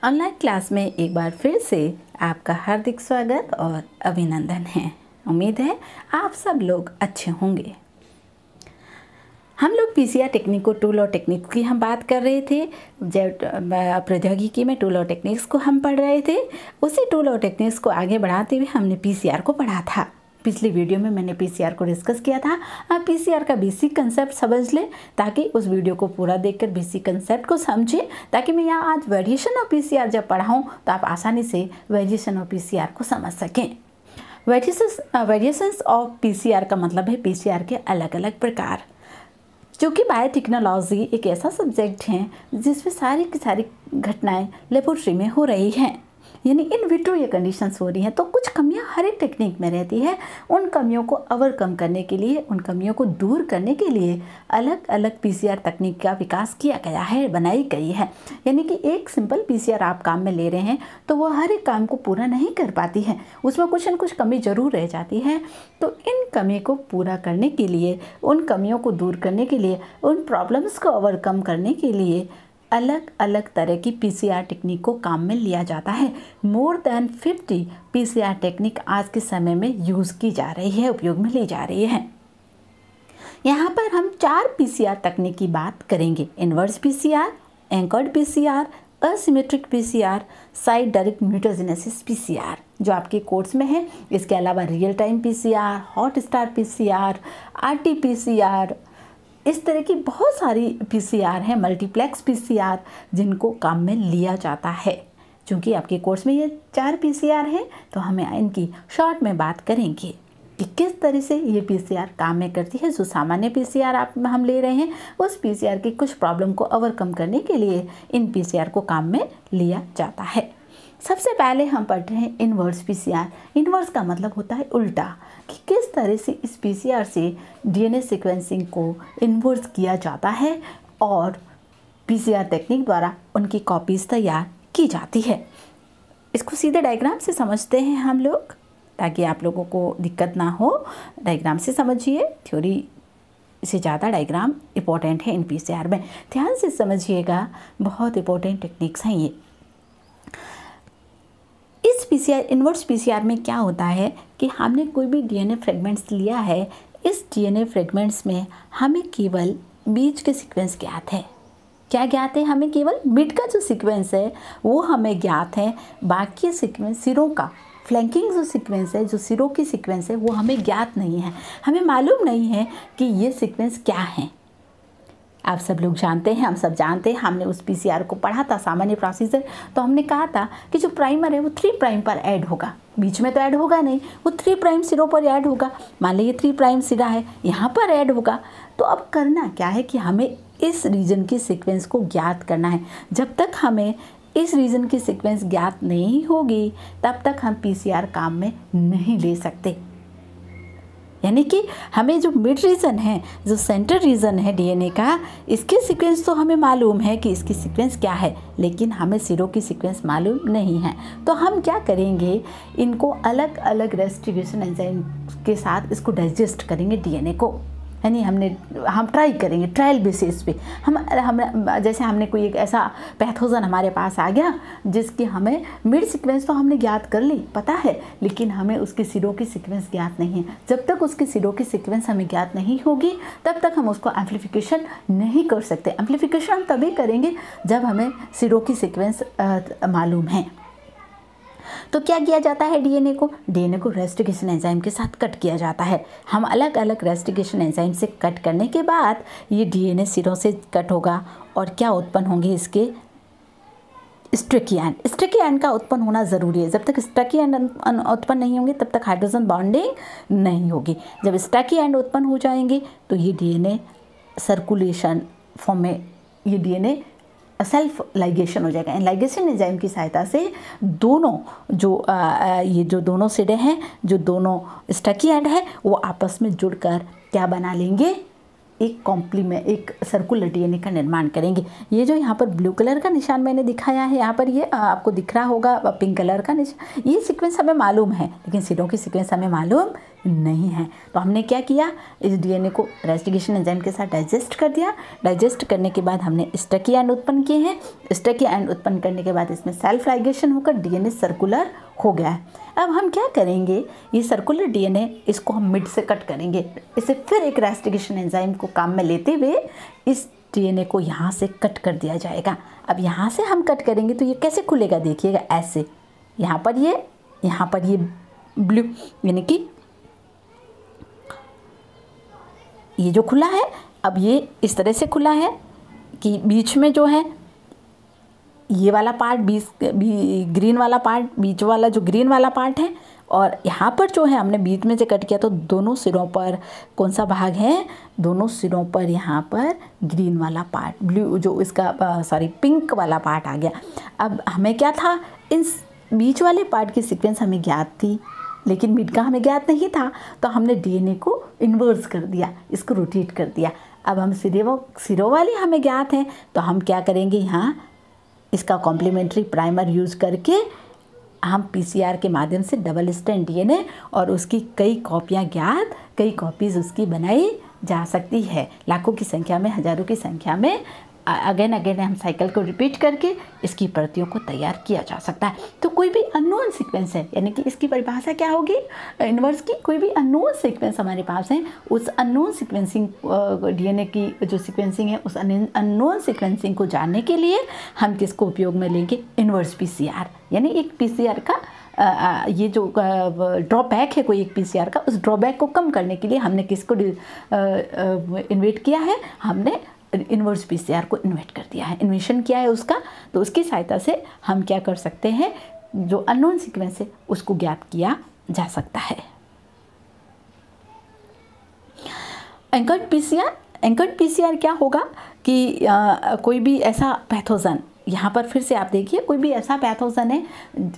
Online class में एक बार फिर से आपका हार्दिक स्वागत और अभिनंदन है। उम्मीद है आप सब लोग अच्छे होंगे। हम लोग पीसीआर टेक्निक को टूल और टेक्निक्स की हम बात कर रहे थे। जब प्रौद्योगिकी में टूल और टेक्निक्स को हम पढ़ रहे थे, उसी टूल और टेक्निक्स को आगे बढ़ाते हुए हमने पीसीआर को पढ़ा था। पिछली वीडियो में मैंने पीसीआर को डिस्कस किया था। आप पीसीआर का बेसिक कंसेप्ट समझ लें, ताकि उस वीडियो को पूरा देखकर बेसिक कंसेप्ट को समझें, ताकि मैं यहाँ आज वेरिएशन ऑफ पीसीआर जब पढ़ाऊँ तो आप आसानी से वेरिएशन ऑफ पीसीआर को समझ सकें। वेरिएशंस ऑफ पीसीआर का मतलब है पीसीआर के अलग अलग प्रकार। क्योंकि बायोटेक्नोलॉजी एक ऐसा सब्जेक्ट है जिसमें सारी की सारी घटनाएं लेबोरेटरी में हो रही हैं, यानी इन विट्रो ये कंडीशंस हो रही हैं, तो कुछ कमियां हर एक टेक्निक में रहती है। उन कमियों को ओवरकम करने के लिए, उन कमियों को दूर करने के लिए अलग अलग पीसीआर तकनीक का विकास किया गया है, बनाई गई है। यानी कि एक सिंपल पीसीआर आप काम में ले रहे हैं तो वो हर एक काम को पूरा नहीं कर पाती है, उसमें कुछ न कुछ कमी जरूर रह जाती है। तो इन कमी को पूरा करने के लिए, उन कमियों को दूर करने के लिए, उन प्रॉब्लम्स को ओवरकम करने के लिए अलग अलग तरह की पीसीआर टेक्निक को काम में लिया जाता है। मोर देन 50 पीसीआर टेक्निक आज के समय में यूज़ की जा रही है, उपयोग में ली जा रही है। यहाँ पर हम 4 पीसीआर तकनीक की बात करेंगे: inverse PCR, anchored PCR, asymmetric PCR, side direct mutagenesis PCR जो आपके कोर्स में है। इसके अलावा real time PCR, hot star PCR, RT-PCR, इस तरह की बहुत सारी पीसीआर हैं, मल्टीप्लेक्स पीसीआर, जिनको काम में लिया जाता है। क्योंकि आपके कोर्स में ये 4 पीसीआर हैं, तो हमें इनकी शॉर्ट में बात करेंगे कि किस तरह से ये पीसीआर काम में करती है। जो सामान्य पीसीआर हम ले रहे हैं, उस पीसीआर की कुछ प्रॉब्लम को ओवरकम करने के लिए इन पीसीआर को काम में लिया जाता है। सबसे पहले हम पढ़ रहे हैं इन्वर्स पीसीआर। इन्वर्स का मतलब होता है उल्टा, कि किस तरह से इस पीसीआर से डीएनए सीक्वेंसिंग को इन्वर्स किया जाता है और पीसीआर टेक्निक द्वारा उनकी कॉपीज़ तैयार की जाती है। इसको सीधे डायग्राम से समझते हैं हम लोग, ताकि आप लोगों को दिक्कत ना हो। डायग्राम से समझिए, थ्योरी से ज़्यादा डायग्राम इम्पोर्टेंट है इन पीसीआर में। ध्यान से समझिएगा, बहुत इंपॉर्टेंट टेक्निक्स हैं ये। इस पीसीआर, इन्वर्स पीसीआर में क्या होता है कि हमने कोई भी डीएनए फ्रेगमेंट्स लिया है। इस डीएनए फ्रेगमेंट्स में हमें केवल बीच के सीक्वेंस ज्ञात है। क्या ज्ञात है? हमें केवल मिड का जो सीक्वेंस है वो हमें ज्ञात है। बाकी सीक्वेंस, सिरों का फ्लैंकिंग जो सीक्वेंस है, जो सिरों की सीक्वेंस है, वो हमें ज्ञात नहीं है। हमें मालूम नहीं है कि ये सीक्वेंस क्या है। आप सब लोग जानते हैं, हम सब जानते हैं, हमने उस पीसीआर को पढ़ा था, सामान्य प्रोसीजर। तो हमने कहा था कि जो प्राइमर है वो 3 प्राइम पर ऐड होगा, बीच में तो ऐड होगा नहीं, वो 3 प्राइम सिरों पर ऐड होगा। मान लीजिए 3 प्राइम सिरा है, यहाँ पर ऐड होगा। तो अब करना क्या है कि हमें इस रीजन की सीक्वेंस को ज्ञात करना है। जब तक हमें इस रीजन की सीक्वेंस ज्ञात नहीं होगी, तब तक हम पीसीआर काम में नहीं ले सकते। यानी कि हमें जो मिड रीजन है, जो सेंटर रीजन है डीएनए का, इसके सीक्वेंस तो हमें मालूम है कि इसकी सीक्वेंस क्या है, लेकिन हमें सिरों की सीक्वेंस मालूम नहीं है। तो हम क्या करेंगे, इनको अलग अलग रेस्टिगेशन एंजाइम के साथ इसको डाइजेस्ट करेंगे डीएनए को। यानी हम ट्राई करेंगे ट्रायल बेसिस पे। हम जैसे हमने कोई एक ऐसा पैथोजन हमारे पास आ गया जिसकी हमें मिड सीक्वेंस तो हमने ज्ञात कर ली, पता है, लेकिन हमें उसके सिरों की सीक्वेंस ज्ञात नहीं है। जब तक उसकी सिरों की सीक्वेंस हमें ज्ञात नहीं होगी, तब तक हम उसको एम्प्लीफिकेशन नहीं कर सकते। एम्प्लीफिकेशन हम तभी करेंगे जब हमें सिरों की सीक्वेंस मालूम है। तो क्या किया जाता है, डीएनए को रेस्टिगेशन एंजाइम के साथ कट किया जाता है। हम अलग अलग रेस्टिगेशन एंजाइम से कट करने के बाद ये डीएनए सिरों से कट होगा और क्या उत्पन्न होंगे, इसके स्टिकी एंड। स्टिकी एंड का उत्पन्न होना ज़रूरी है। जब तक स्टिकी एंड उत्पन्न नहीं होंगे, तब तक हाइड्रोजन बॉन्डिंग नहीं होगी। जब स्टिकी एंड उत्पन्न हो जाएंगे तो ये डीएनए सर्कुलेशन फॉर्म में, ये डीएनए सेल्फ लाइगेशन हो जाएगा। लाइगेशन एंजाइम की सहायता से दोनों ये जो दोनों सिरे हैं, जो दोनों स्टिकी एंड है, वो आपस में जुड़कर क्या बना लेंगे, एक कॉम्प्लीमेंट, एक सर्कुलर डीएनए का निर्माण करेंगे। ये जो यहाँ पर ब्लू कलर का निशान मैंने दिखाया है, यहाँ पर ये आपको दिख रहा होगा पिंक कलर का निशान, ये सीक्वेंस हमें मालूम है, लेकिन सिरों की सीक्वेंस हमें मालूम नहीं है। तो हमने क्या किया, इस डीएनए को रेस्टिगेशन एंजाइम के साथ डाइजेस्ट कर दिया। डाइजेस्ट करने के बाद हमने स्टकी एंड उत्पन्न किए हैं। स्टकी एंड उत्पन्न करने के बाद इसमें सेल्फ लाइगेशन होकर डीएनए सर्कुलर हो गया है। अब हम क्या करेंगे, ये सर्कुलर डीएनए इसको हम मिड से कट करेंगे। इसे फिर एक रेस्टिगेशन एंजाइम को काम में लेते हुए इस डीएनए को यहाँ से कट कर दिया जाएगा। अब यहाँ से हम कट करेंगे तो ये कैसे खुलेगा, देखिएगा ऐसे, यहाँ पर ये ब्लू, यानी कि ये जो खुला है, अब ये इस तरह से खुला है कि बीच में जो है ये वाला पार्ट, ग्रीन वाला पार्ट, बीच वाला जो ग्रीन वाला पार्ट है, और यहाँ पर जो है हमने बीच में से कट किया तो दोनों सिरों पर कौन सा भाग है, दोनों सिरों पर यहाँ पर ग्रीन वाला पार्ट, ब्लू जो इसका पिंक वाला पार्ट आ गया। अब हमें क्या था, इस बीच वाले पार्ट की सीक्वेंस हमें ज्ञात थी, लेकिन मिड का हमें ज्ञात नहीं था, तो हमने डीएनए को इन्वर्स कर दिया, इसको रोटेट कर दिया। अब हम सिरों वाले हमें ज्ञात हैं, तो हम क्या करेंगे, यहाँ इसका कॉम्प्लीमेंट्री प्राइमर यूज़ करके हम पीसीआर के माध्यम से डबल स्ट्रैंड डीएनए और उसकी कई कॉपियाँ ज्ञात, कई कॉपीज़ उसकी बनाई जा सकती है। लाखों की संख्या में, हज़ारों की संख्या में अगेन हम साइकिल को रिपीट करके इसकी प्रतियों को तैयार किया जा सकता है। तो कोई भी अननोन सीक्वेंस है, यानी कि इसकी परिभाषा क्या होगी इन्वर्स की, कोई भी अननोन सीक्वेंस हमारे पास है, उस अननोन सीक्वेंसिंग डीएनए की जो सीक्वेंसिंग है, उस अननोन सीक्वेंसिंग को जानने के लिए हम किसको उपयोग में लेंगे, इन्वर्स पीसीआर। यानी एक पीसीआर का ये जो ड्रॉबैक है कोई एक पीसीआर का, उस ड्रॉबैक को कम करने के लिए हमने किसको इन्वेट किया है, हमने इन्वर्स पीसीआर को इन्वेट कर दिया है, इन्वेशन किया है उसका। तो उसकी सहायता से हम क्या कर सकते हैं, जो अननोन सीक्वेंस है उसको ज्ञात किया जा सकता है। एंकर्ड पीसीआर क्या होगा कि कोई भी ऐसा पैथोजन, यहाँ पर फिर से आप देखिए, कोई भी ऐसा पैथोजन है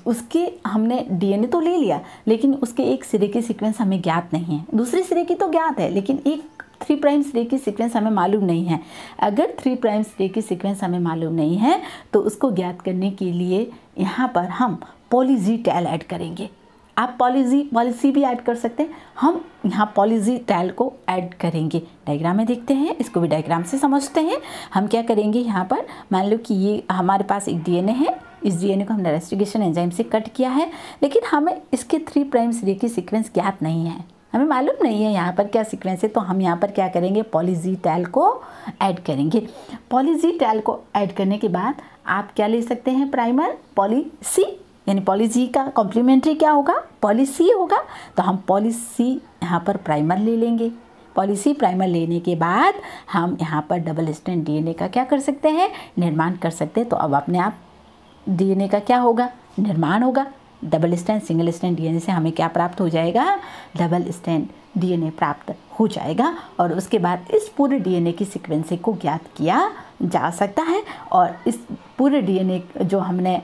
उसके हमने डीएनए तो ले लिया, लेकिन उसके एक सिरे की सीक्वेंस हमें ज्ञात नहीं है, दूसरे सिरे की तो ज्ञात है, लेकिन एक 3 प्राइम सिरे की सीक्वेंस हमें मालूम नहीं है। अगर 3 प्राइम सिरे की सीक्वेंस हमें मालूम नहीं है तो उसको ज्ञात करने के लिए यहाँ पर हम पॉली-जी टैल ऐड करेंगे। आप पॉली-सी भी ऐड कर सकते हैं, हम यहाँ पॉली-जी टैल को ऐड करेंगे। डायग्राम में देखते हैं, इसको भी डायग्राम से समझते हैं। हम क्या करेंगे, यहाँ पर मान लो कि ये हमारे पास एक डीएनए है, इस डीएनए को हमने रेस्टिगेशन एंजाइम से कट किया है, लेकिन हमें इसके 3 प्राइम सिरे की सीक्वेंस ज्ञात नहीं है, हमें मालूम नहीं है यहाँ पर क्या सीक्वेंस है। तो हम यहाँ पर क्या करेंगे, पॉली-जी टैल को ऐड करेंगे। पॉली-जी टैल को ऐड करने के बाद आप क्या ले सकते हैं, प्राइमर पॉली-सी, यानी पॉली-जी का कॉम्प्लीमेंट्री क्या होगा, पॉली-सी होगा। तो हम पॉली-सी यहाँ पर प्राइमर ले लेंगे। पॉली-सी प्राइमर लेने के बाद हम यहाँ पर डबल स्ट्रैंड डीएनए का क्या कर सकते हैं, निर्माण कर सकते हैं। तो अब अपने आप डीएनए का क्या होगा, निर्माण होगा। Double strand single strand DNA से हमें क्या प्राप्त हो जाएगा, डबल स्ट्रैंड डीएनए प्राप्त हो जाएगा। और उसके बाद इस पूरे डीएनए की सीक्वेंसिंग को ज्ञात किया जा सकता है, और इस पूरे डीएनए जो हमने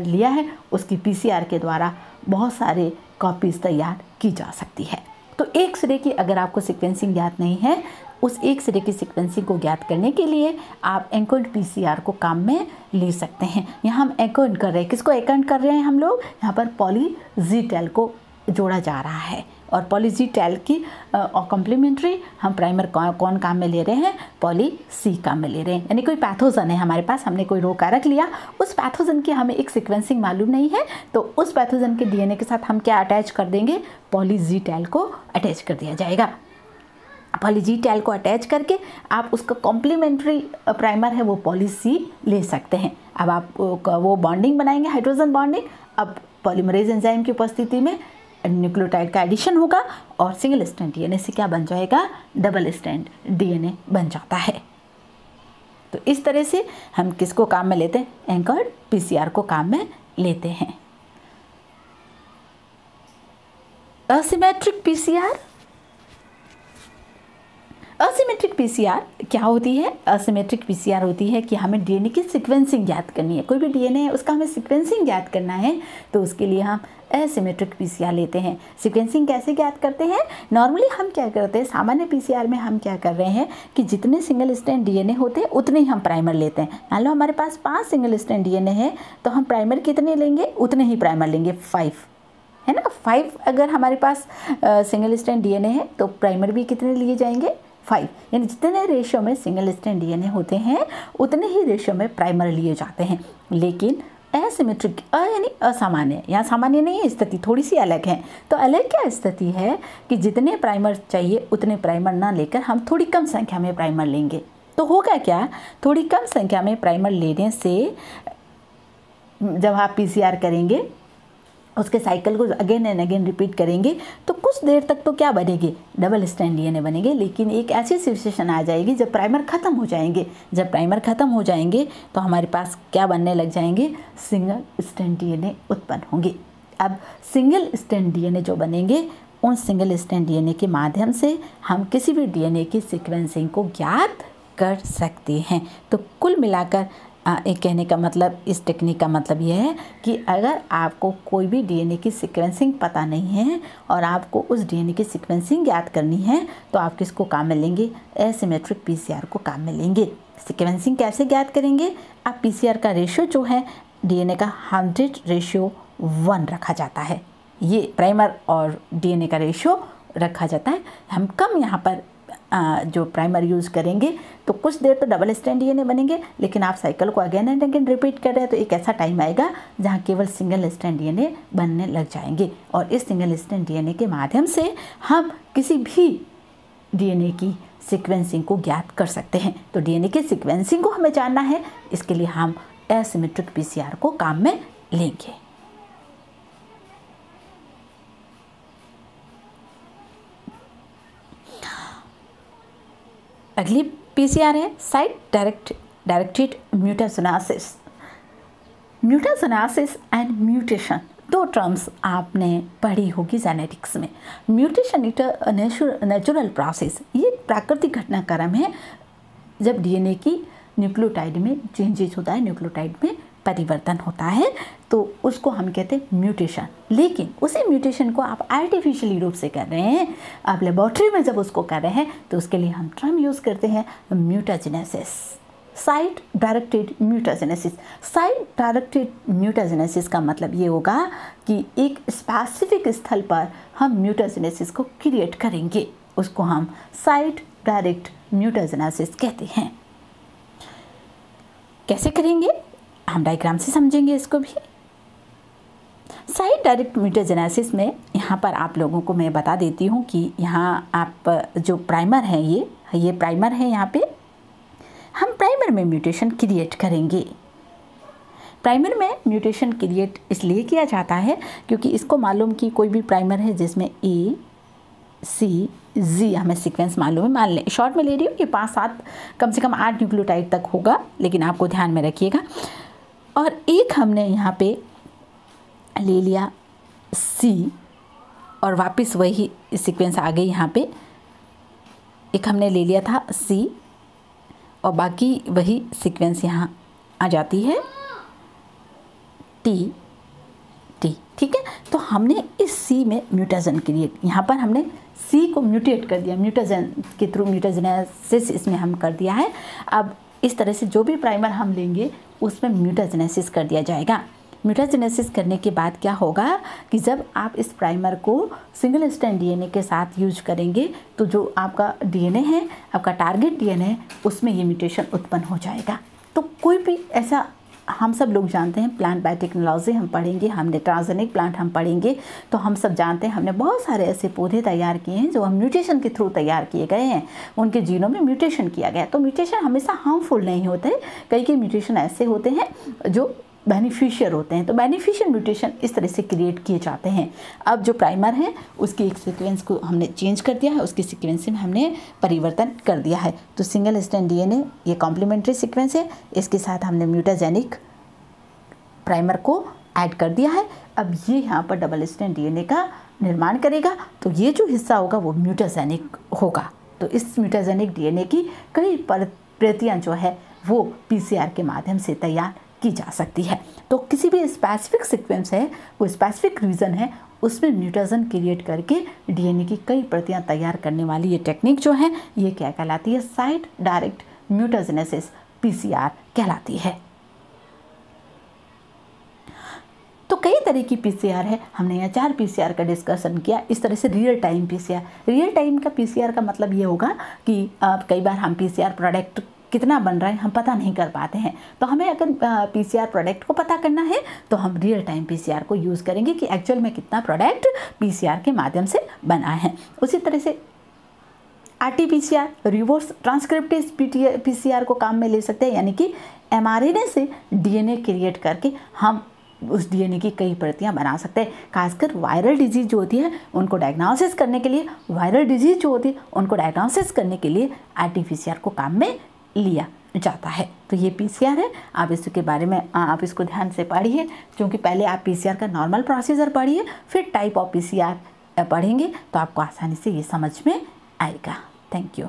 लिया है उसकी पीसीआर के द्वारा बहुत सारे कॉपीज़ तैयार की जा सकती है। तो एक सिरे की अगर आपको सीक्वेंसिंग ज्ञात नहीं है, उस एक सिरे की सीक्वेंसिंग को ज्ञात करने के लिए आप एंकर्ड पीसीआर को काम में ले सकते हैं। यहाँ हम एंकर्ड कर रहे हैं, किसको एंकर्ड कर रहे हैं हम लोग, यहाँ पर पॉली-जी टैल को जोड़ा जा रहा है। और पॉली-जी टैल की कॉम्प्लीमेंट्री हम प्राइमर कौन काम में ले रहे हैं, पॉली-सी काम में ले रहे हैं। यानी कोई पैथोजन है हमारे पास, हमने कोई रोग कारक लिया, उस पैथोजन की हमें एक सीक्वेंसिंग मालूम नहीं है, तो उस पैथोजन के डीएनए के साथ हम क्या अटैच कर देंगे, पॉली-जी टैल को अटैच कर दिया जाएगा। पॉली-जी टैल को अटैच करके आप उसका कॉम्प्लीमेंट्री प्राइमर है वो पॉली-सी ले सकते हैं। अब आप वो बॉन्डिंग बनाएंगे, हाइड्रोजन बॉन्डिंग। अब पॉलीमरेज एंजाइम की उपस्थिति में न्यूक्लियोटाइड का एडिशन होगा और सिंगल स्ट्रैंड डीएनए से क्या बन जाएगा, डबल स्ट्रैंड डीएनए बन जाता है। तो इस तरह से हम किसको काम में लेते हैं, एंकर्ड पीसीआर को काम में लेते हैं। असिमेट्रिक पीसीआर, असिमेट्रिक पीसीआर क्या होती है, असिमेट्रिक पीसीआर होती है कि हमें डीएनए की सीक्वेंसिंग ज्ञात करनी है। कोई भी डीएनए है उसका हमें सीक्वेंसिंग ज्ञात करना है, तो उसके लिए हम एसिमेट्रिक पीसीआर लेते हैं। सीक्वेंसिंग कैसे ज्ञात करते हैं, नॉर्मली हम क्या करते हैं, सामान्य पीसीआर में हम क्या कर रहे हैं कि जितने सिंगल स्ट्रैंड डीएनए होते हैं उतने ही हम प्राइमर लेते हैं। मान लो हमारे पास 5 सिंगल स्ट्रैंड डीएनए है, तो हम प्राइमर कितने लेंगे, उतने ही प्राइमर लेंगे, 5। है ना। 5 अगर हमारे पास सिंगल स्ट्रैंड डीएनए है तो प्राइमर भी कितने लिए जाएंगे, 5। यानी जितने रेशियो में सिंगल स्ट्रैंड डीएनए होते हैं उतने ही रेशियो में प्राइमर लिए जाते हैं। लेकिन एसिमेट्रिक यानी असामान्य, यहाँ सामान्य नहीं है, स्थिति थोड़ी सी अलग है। तो अलग क्या स्थिति है कि जितने प्राइमर चाहिए उतने प्राइमर ना लेकर हम थोड़ी कम संख्या में प्राइमर लेंगे। तो होगा क्या, थोड़ी कम संख्या में प्राइमर लेने से जब आप पीसीआर करेंगे उसके साइकिल को अगेन एंड अगेन रिपीट करेंगे तो कुछ देर तक तो क्या बनेगी, डबल स्ट्रैंड डीएनए बनेंगे। लेकिन एक ऐसी सिचुएशन आ जाएगी जब प्राइमर ख़त्म हो जाएंगे। जब प्राइमर ख़त्म हो जाएंगे तो हमारे पास क्या बनने लग जाएंगे, सिंगल स्ट्रैंड डीएनए उत्पन्न होंगे। अब सिंगल स्ट्रैंड डीएनए जो बनेंगे उन सिंगल स्ट्रैंड डीएनए के माध्यम से हम किसी भी डीएनए की सीक्वेंसिंग को ज्ञात कर सकते हैं। तो कुल मिलाकर एक कहने का मतलब, इस टेक्निक का मतलब यह है कि अगर आपको कोई भी डीएनए की सीक्वेंसिंग पता नहीं है और आपको उस डीएनए की सीक्वेंसिंग याद करनी है तो आप किसको काम में लेंगे, एसिमेट्रिक पीसीआर को काम में लेंगे। सीक्वेंसिंग कैसे ज्ञात करेंगे, आप पीसीआर का रेशियो जो है डीएनए का 100:1 रखा जाता है। ये प्राइमर और डीएनए का रेशियो रखा जाता है। हम कम यहाँ पर जो प्राइमर यूज़ करेंगे तो कुछ देर तो डबल स्ट्रैंड डीएनए बनेंगे, लेकिन आप साइकिल को अगेन एंड अगेन रिपीट कर रहे हैं तो एक ऐसा टाइम आएगा जहाँ केवल सिंगल स्ट्रैंड डीएनए बनने लग जाएंगे। और इस सिंगल स्ट्रैंड डीएनए के माध्यम से हम किसी भी डीएनए की सीक्वेंसिंग को ज्ञात कर सकते हैं। तो डीएनए की सीक्वेंसिंग को हमें जानना है, इसके लिए हम एसिमेट्रिक पीसीआर को काम में लेंगे। अगली पीसीआर है साइट डायरेक्टेड म्यूटेशनासिस। म्यूटेशनासिस एंड म्यूटेशन दो टर्म्स आपने पढ़ी होगी जेनेटिक्स में। म्यूटेशन इट नेचुरल प्रोसेस, ये प्राकृतिक घटनाक्रम है जब डीएनए की न्यूक्लियोटाइड में चेंजेस होता है, न्यूक्लियोटाइड में परिवर्तन होता है तो उसको हम कहते हैं म्यूटेशन। लेकिन उसी म्यूटेशन को आप आर्टिफिशियली रूप से कर रहे हैं, आप लेबोरेटरी में जब उसको कर रहे हैं तो उसके लिए हम टर्म यूज़ करते हैं mutagenesis, site directed mutagenesis. Site directed mutagenesis का मतलब ये होगा कि एक स्पेसिफिक स्थल पर हम म्यूटाजेनेसिस को क्रिएट करेंगे, उसको हम साइट डायरेक्ट म्यूटाजेनेसिस कहते हैं। कैसे करेंगे, हम डायग्राम से समझेंगे इसको भी। साइट डायरेक्ट म्यूटाजेनेसिस में यहाँ पर आप लोगों को मैं बता देती हूँ कि यहाँ आप जो प्राइमर है ये प्राइमर है, यहाँ पे हम प्राइमर में म्यूटेशन क्रिएट करेंगे। प्राइमर में म्यूटेशन क्रिएट इसलिए किया जाता है क्योंकि इसको मालूम कि कोई भी प्राइमर है जिसमें A, C, G हमें सीक्वेंस मालूम है, मान लें शॉर्ट में ले रही हूँ कि 5-7 कम से कम 8 न्यूक्लियोटाइड तक होगा, लेकिन आपको ध्यान में रखिएगा। और एक हमने यहाँ पे ले लिया C और वापस वही सीक्वेंस आ गई यहाँ पे, एक हमने ले लिया था C और बाकी वही सीक्वेंस यहाँ आ जाती है T, ठीक है। तो हमने इस C में म्यूटेशन क्रिएट, यहाँ पर हमने C को म्यूटेट कर दिया, म्यूटेशन के थ्रू म्यूटाजेनेसिस इसमें हम कर दिया है। अब इस तरह से जो भी प्राइमर हम लेंगे उसमें म्यूटाजेनेसिस कर दिया जाएगा। म्यूटाजेनेसिस करने के बाद क्या होगा कि जब आप इस प्राइमर को सिंगल स्ट्रैंड डीएनए के साथ यूज करेंगे तो जो आपका डीएनए है, आपका टारगेट डीएनए, उसमें ये म्यूटेशन उत्पन्न हो जाएगा। तो कोई भी ऐसा, हम सब लोग जानते हैं प्लांट बायोटेक्नोलॉजी हम पढ़ेंगे, हमने ट्रांसजेनिक प्लांट हम पढ़ेंगे, तो हम सब जानते हैं हमने बहुत सारे ऐसे पौधे तैयार किए हैं जो हम म्यूटेशन के थ्रू तैयार किए गए हैं, उनके जीनों में म्यूटेशन किया गया। तो म्यूटेशन हमेशा हार्मफुल नहीं होते, कई म्यूटेशन ऐसे होते हैं जो बेनिफिशियल होते हैं। तो बेनिफिशियल म्यूटेशन इस तरह से क्रिएट किए जाते हैं। अब जो प्राइमर है उसकी एक सीक्वेंस को हमने चेंज कर दिया है, उसकी सीक्वेंस में हमने परिवर्तन कर दिया है। तो सिंगल स्ट्रैंड डीएनए ये कॉम्प्लीमेंट्री सीक्वेंस है, इसके साथ हमने म्यूटाजेनिक प्राइमर को ऐड कर दिया है। अब ये यहाँ पर डबल स्ट्रैंड डीएनए का निर्माण करेगा, तो ये जो हिस्सा होगा वो म्यूटाजेनिक होगा। तो इस म्यूटाजेनिक डीएनए की कई प्रतियां जो है वो पीसीआर के माध्यम से तैयार की जा सकती है। तो किसी भी स्पेसिफिक सीक्वेंस है, कोई स्पेसिफिक रीजन है, उसमें म्यूटेशन क्रिएट करके डीएनए की कई प्रतियां तैयार करने वाली ये टेक्निक जो है ये क्या कहलाती है, साइट डायरेक्ट म्यूटाजेनेसिस पीसीआर कहलाती है। तो कई तरह की पीसीआर है, हमने यहाँ 4 पीसीआर का डिस्कशन किया। इस तरह से real time PCR, real time का पीसीआर का मतलब ये होगा कि कई बार हम पीसीआर प्रोडक्ट कितना बन रहा है हम पता नहीं कर पाते हैं, तो हमें अगर पीसीआर प्रोडक्ट को पता करना है तो हम रियल टाइम पीसीआर को यूज़ करेंगे कि एक्चुअल में कितना प्रोडक्ट पीसीआर के माध्यम से बना है। उसी तरह से आरटीपीसीआर, रिवर्स ट्रांसक्रिप्टेज पीसीआर को काम में ले सकते हैं, यानी कि एमआरएनए से डीएनए क्रिएट करके हम उस डीएनए की कई प्रतियां बना सकते हैं। खासकर वायरल डिजीज जो होती है उनको डायग्नोसिस करने के लिए, आरटीपीसीआर को काम में लिया जाता है। तो ये पीसीआर है, आप इसके बारे में आप इसको ध्यान से पढ़िए, क्योंकि पहले आप पीसीआर का नॉर्मल प्रोसीजर पढ़िए, फिर टाइप ऑफ पीसीआर पढ़ेंगे तो आपको आसानी से ये समझ में आएगा। Thank you.